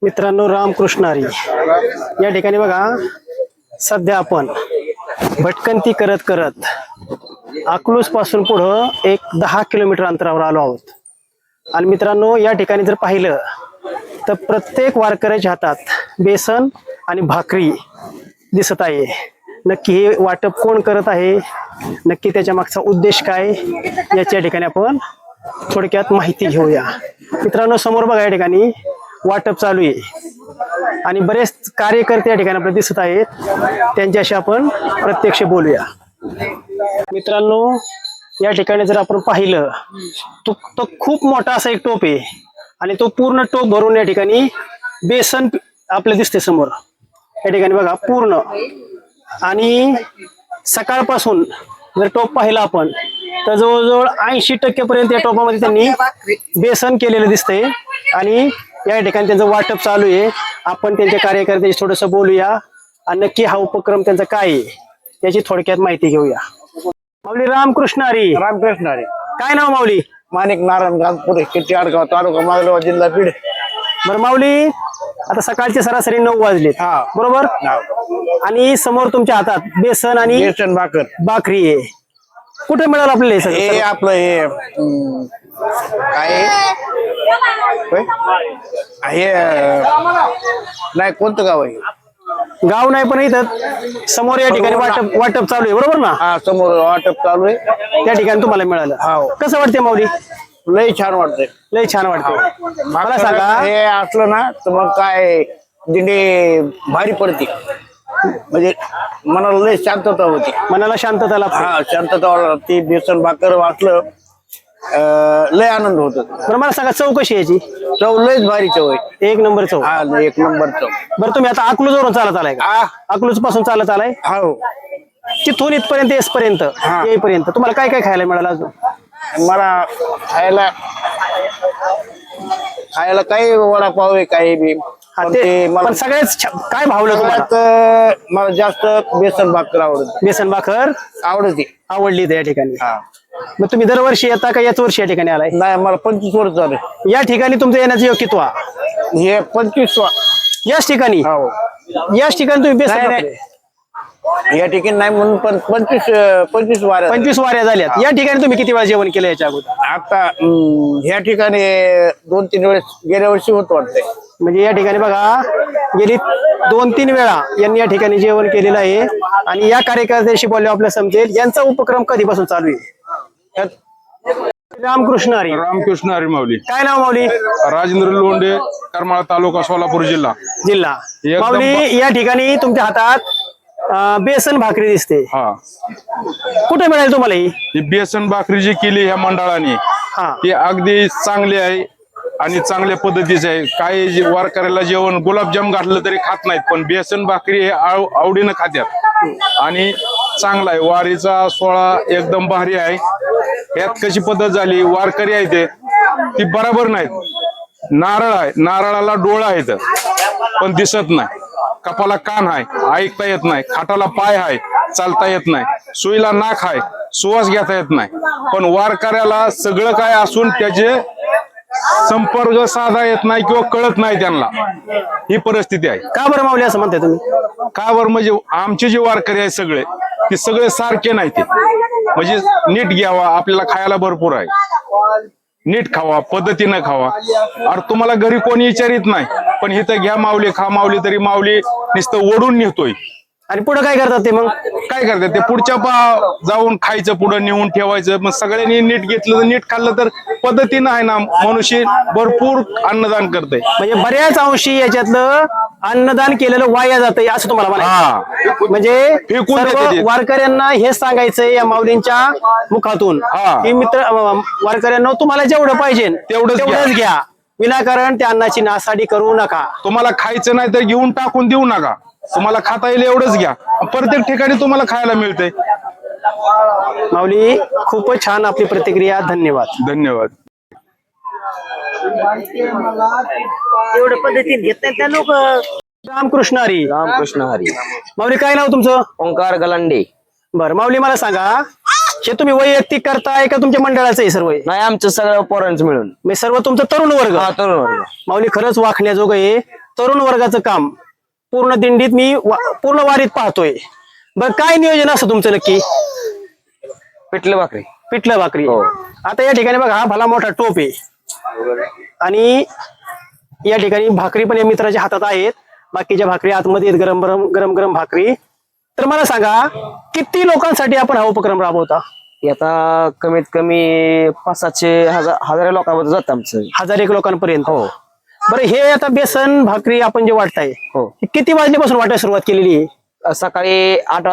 मित्रांनो, रामकृष्ण हरी. या ठिकाणी बघा, सध्या आपण भटकंती करत करत अकलूज पासून पुढं एक 10 किलोमीटर अंतरावर आलो आहोत. आणि मित्रांनो, या ठिकाणी जर पाहिलं तर प्रत्येक वारकऱ्याच्या हातात बेसन आणि भाकरी दिसत आहे. नक्की हे वाटप कोण करत आहे, नक्की त्याच्या मागचा उद्देश काय, याच्या ठिकाणी आपण थोडक्यात माहिती घेऊया. मित्रांनो, समोर बघा, या ठिकाणी वाटप चालू आहे आणि बरेच कार्यकर्ते या ठिकाणी आपल्याला दिसत आहेत. त्यांच्याशी आपण प्रत्यक्ष बोलूया. मित्रांनो, या ठिकाणी जर आपण पाहिलं तो खूप मोठा असा एक टोप आहे आणि तो पूर्ण टोप भरून या ठिकाणी बेसन आपल्याला दिसते समोर. या ठिकाणी बघा पूर्ण, आणि सकाळपासून जर टोप पाहिला आपण तर जवळजवळ 80% पर्यंत या टोपामध्ये त्यांनी बेसन केलेलं दिसतंय. आणि या ठिकाणी त्यांचं वाटप चालू आहे. आपण त्यांच्या कार्यकर्त्याशी थोडंसं बोलूया आणि नक्की हा उपक्रम त्यांचा काय आहे याची थोडक्यात माहिती घेऊया. माऊली, रामकृष्ण हरी. रामकृष्ण हरी. काय नाव माऊली? माणिक नारायण गावपुरे, किती आडगाव, तालुका मागलवा, जिल्हा बीड. बरं माऊली, आता सकाळचे सरासरी 9 वाजलेत, हा. बरोबर? आणि समोर तुमच्या हातात बेसन आणि बेसन भाकर. भाकरी आहे. कुठे मिळालं आपल्याला हे हे सगळं? आपलं हे काय होय? हे नाही, कोणतं गाव आहे? गाव नाही, पण इथं समोर या ठिकाणी वाटप चालू आहे, बरोबर ना? हा, समोर वाटप चालू आहे. त्या ठिकाणी तुम्हाला मिळालं. हो. कसं वाटते माऊली? लय छान वाटतंय. लय छान वाटते. मला सांगा, हे असलं ना तर मग काय दिंडी भारी पडते, म्हणजे मनाला लय शांतता होती. मनाला शांतता लाभते. हा, शांतता वाटते. बेसन भाकर वाचलं लय आनंद होतो. बरं मला सांगा, चव कशी याची? चव लयच भारी चव आहे. एक नंबर चव. हा, एक नंबर चव. बरं, तुम्ही आता अकलूज वरून चालत आलाय का? हा. अकलूज पासून चालत आलाय? हो. तिथून इथपर्यंत येईपर्यंत हा. येईपर्यंत तुम्हाला काय काय खायला मिळालं अजून? मला खायला काही वडापाव आहे, काही बी. हा, पण ते ते मला पण सगळ्यात काय भावलं तुम्हाला? सगळ्यात मला जास्त बेसन भाकर आवडते. बेसन भाकर आवडते. आवडली त्या ठिकाणी. हा. मग तुम्ही दरवर्षी येता का याच वर्षी या ठिकाणी आलाय? नाही, मला 25 वर्ष झाले. या ठिकाणी तुमचं येण्याचं योग कितवा? हे 25वा. याच ठिकाणी? हो. याच ठिकाणी तुम्ही बेसन नाही, भाकरी? नाही. या ठिकाणी नाही म्हणून पण 25 वाऱ्या. 25 वाऱ्या झाल्यात. या ठिकाणी तुम्ही किती वेळा जेवण केलं याच्या अगोदर? आता ह्या ठिकाणी 2-3 वेळेस गेल्या वर्षी होत वाटतंय. म्हणजे या ठिकाणी बघा, गेली 2-3 वेळा यांनी या ठिकाणी जेवण केलेलं आहे. आणि या कार्यकर्त्याशी बोलले आपल्याला समजेल यांचा उपक्रम कधीपासून चालू आहे. रामकृष्ण हरी. रामकृष्ण हरी. माऊली, काय नाव माऊली? राजेंद्र लोंढे, करमाळा तालुका, सोलापूर जिल्हा. एकदम माऊली, या ठिकाणी तुमच्या हातात बेसन भाकरी दिसते. हा, कुठे मिळेल तुम्हाला ही? ही बेसन भाकरी जी केली ह्या मंडळाने, हा. ती अगदी चांगली आहे आणि चांगल्या पद्धतीची आहे. काही वारकऱ्याला जेवण गुलाबजाम घातलं तरी खात नाहीत, पण बेसन भाकरी हे आवडीनं खात्यात आणि चांगला आहे. वारीचा सोहळा एकदम भारी आहे. यात कशी पद्धत झाली, वारकरी आहे ते ती बरोबर नाहीत. नारळ आहे, नारळाला डोळा आहे पण दिसत नाही. कपाला कान आहे, ऐकता येत नाही. खाटाला पाय आहे, चालता येत नाही. सुईला नाक आहे, सुवास घेता येत नाही. पण वारकऱ्याला सगळं काय असून त्याचे संपर्क साधा येत नाही किंवा कळत नाही त्यांना. ही परिस्थिती आहे. का बरं माऊली असं म्हणताय तुम्ही? का बरं म्हणजे आमचे जे वारकरी आहेत सगळे, ते सगळे सारखे नाही. ते म्हणजे नीट घ्यावा, आपल्याला खायला भरपूर आहे, नीट खावा, पद्धतीनं खावा. अरे तुम्हाला घरी कोणी विचारित नाही, पण इथं घ्या माऊली, खा माऊली, तरी माऊली नुसतं ओढून नेतोय. आणि पुढे काय करतात ते? मग काय करतात ते? पुढच्या जाऊन खायचं, पुढं नेऊन ठेवायचं. मग सगळ्यांनी नीट घेतलं तर, नीट खाल्लं तर पद्धतीनं आहे ना. मनुष्य भरपूर अन्नदान करतंय. म्हणजे बऱ्याच अंशी याच्यातलं अन्नदान केलेलं वाया जातंय असं तुम्हाला म्हणायचं. म्हणजे फेकून सर्व देते ते. वारकऱ्यांना हेच सांगायचंय या माऊलींच्या मुखातून की मित्र वारकऱ्यांना, तुम्हाला जेवढं पाहिजे तेवढंच घ्या. विनाकारण त्या अन्नाची नासाडी करू नका. तुम्हाला खायचं नाही तर घेऊन टाकून देऊ नका. तुम्हाला खाता येईल एवढंच घ्या. प्रत्येक ठिकाणी तुम्हाला खायला मिळतंय. माऊली, खूपच छान आपली प्रतिक्रिया. धन्यवाद. धन्यवाद. एवढ्या पद्धतीने घेत नाही त्या लोक. रामकृष्ण हरी. रामकृष्ण हरी. माऊली, काय नाव तुमचं? ओंकार गलांडे. बरं माऊली, मला सांगा, हे तुम्ही वैयक्तिक करताय का तुमच्या मंडळाचं आहे सर्व हे? नाही आमचं सगळं पोरांचं मिळून. म्हणजे सर्व तुमचं तरुण वर्ग. हा तरुण वर्ग. माऊली खरंच वाखण्याजोगं आहे तरुण वर्गाचं काम. पूर्ण दिंडीत मी पूर्ण वारीत पाहतोय. बरं काय नियोजन असतं तुमचं नक्की? पिठलं भाकरी. पिठलं भाकरी. हो. आता या ठिकाणी बघा हा भला मोठा टोप आहे आणि या ठिकाणी भाकरी पण या मित्राच्या हातात आहेत. बाकीच्या भाकरी आतमध्ये आहेत, गरम गरम गरम गरम भाकरी. तर मला सांगा किती लोकांसाठी आपण हा उपक्रम राबवता? हे आता कमीत कमी 500-700 हजार लोकांमध्ये जातं आमचं. 1000 लोकांपर्यंत. हो. बरं हे आता बेसन भाकरी आपण जे वाटताय हो. हे किती वाजल्यापासून वाटायला सुरुवात केलेली आहे? सकाळी 8,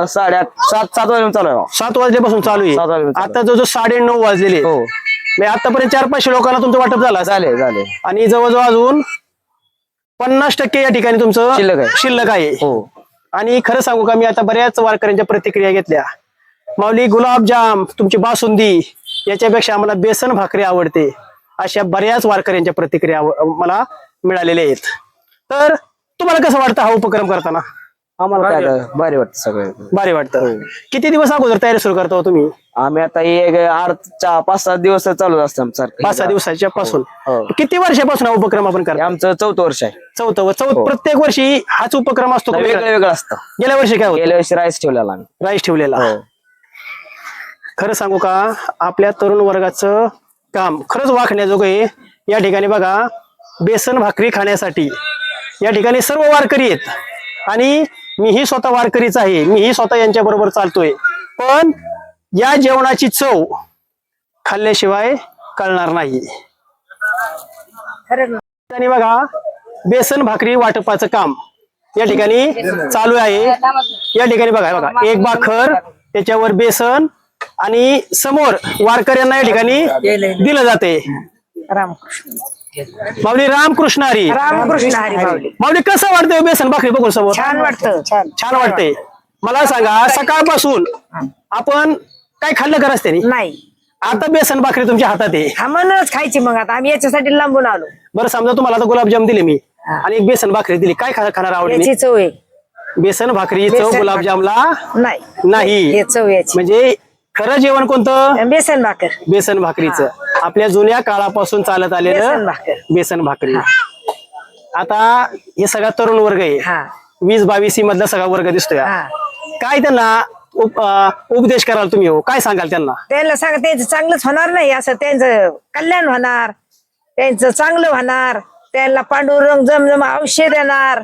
8:30, 7 वाजून चालू आहे. 7 वाजल्यापासून चालू 7 वाजल्यापासून आहे. चालू आता जो 9:30 वाजलेले आहेत. हो. म्हणजे आतापर्यंत 400-500 लोकांना तुमचं वाटप झालं असेल. झाले. आणि जवळजवळ अजून 50% या ठिकाणी तुमचं शिल्लक आहे. हो. आणि खरं सांगू का मी आता बऱ्याच वारकऱ्यांच्या प्रतिक्रिया घेतल्या. माऊली गुलाबजाम तुमची बासुंदी याच्यापेक्षा आम्हाला बेसन भाकरी आवडते अशा बऱ्याच वारकऱ्यांच्या प्रतिक्रिया मला मिळालेल्या आहेत. तर तुम्हाला कसं वाटतं हा उपक्रम करताना? आम्हाला काय आता भारी वाटतं सगळं. भारी वाटतं. किती दिवस अगोदर तयारी सुरू करता हो तुम्ही? आम्ही आता 5-7 दिवस चालू असतं आमचं. 5-6 दिवसाच्या पासून. हो. किती वर्षापासून हा उपक्रम आपण हे करतो? आमचं 4थं वर्ष आहे. चौथं. प्रत्येक वर्षी हाच उपक्रम असतो का? वेगळं असतं. गेल्या वर्षी काय होतं? गेल्या वर्षी राईस ठेवलेला आम्ही. राईस ठेवलेला. हो. खरं सांगू का आपल्या तरुण वर्गाचं काम खरंच वाखण्याजोगं आहे. या ठिकाणी बघा बेसन भाकरी खाण्यासाठी या ठिकाणी सर्व वारकरी आहेत आणि मीही स्वतः वारकरीच आहे. मीही स्वतः यांच्या बरोबर चालतोय. पण या जेवणाची चव खाल्ल्याशिवाय कळणार नाही. आणि बघा बेसन भाकरी वाटपाचं काम या ठिकाणी चालू आहे. या ठिकाणी बघा एक भाकर त्याच्यावर बेसन आणि समोर वारकऱ्यांना या ठिकाणी दिलं जाते. माऊली रामकृष्ण हरी. रामकृष्ण हरी माऊली. माऊली कसं वाटतंय बेसन भाकरी बघून समोर? छान वाटतं. छान वाटतंय. मला सांगा सकाळपासून आपण काय खाल्लं का रस्त्याने? नाही आता बेसन भाकरी तुमच्या हातात आहे. हा म्हणूनच खायची. मग आता आम्ही याच्यासाठी लांबून आलो. बरं समजा तुम्हाला आता गुलाबजाम दिले मी आणि एक बेसन भाकरी दिली, काय खाणार आवडेल? याची चव आहे. बेसन भाकरी चव बेसन गुलाबजामला नाही. हे चव याची. म्हणजे खरं जेवण कोणतं? बेसन भाकर. बेसन भाकरीचं. आपल्या जुन्या काळापासून चालत बेसन आलेलं भाकर. बेसन भाकरी. आता हे सगळा तरुण वर्ग आहे. हा 20-22 मधला सगळा वर्ग दिसतोय. हा. काय त्यांना उपदेश कराल तुम्ही हो? काय सांगाल त्यांना? त्यांना सांगा त्यांचं चांगलंच होणार नाही, असं त्यांचं कल्याण होणार, त्यांचं चांगलं होणार, त्यांना पांडुरंग जमजम औषध देणार.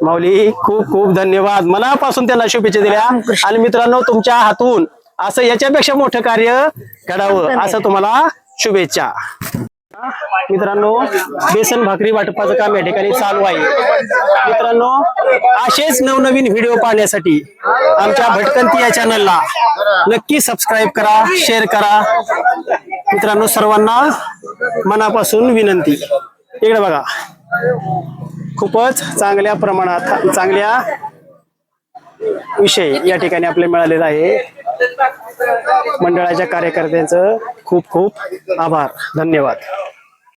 माऊली खूप खूप धन्यवाद. मनापासून त्यांना शुभेच्छा दिल्या. आणि मित्रांनो तुमच्या हातून असं याच्यापेक्षा मोठं कार्य घडावं असं तुम्हाला शुभेच्छा. मित्रांनो बेसन भाकरी वाटपाचं काम या ठिकाणी चालू आहे. मित्रांनो असेच नवनवीन व्हिडिओ पाहण्यासाठी आमच्या भटकंती या चॅनलला नक्की सबस्क्राईब करा, शेअर करा. मित्रांनो सर्वांना मनापासून विनंती. इकडे बघा खूपच चांगल्या प्रमाणात चांगल्या विषय या ठिकाणी आपल्याला मिळालेला आहे. मंडळाच्या कार्यकर्त्यांचं खूप खूप आभार. धन्यवाद.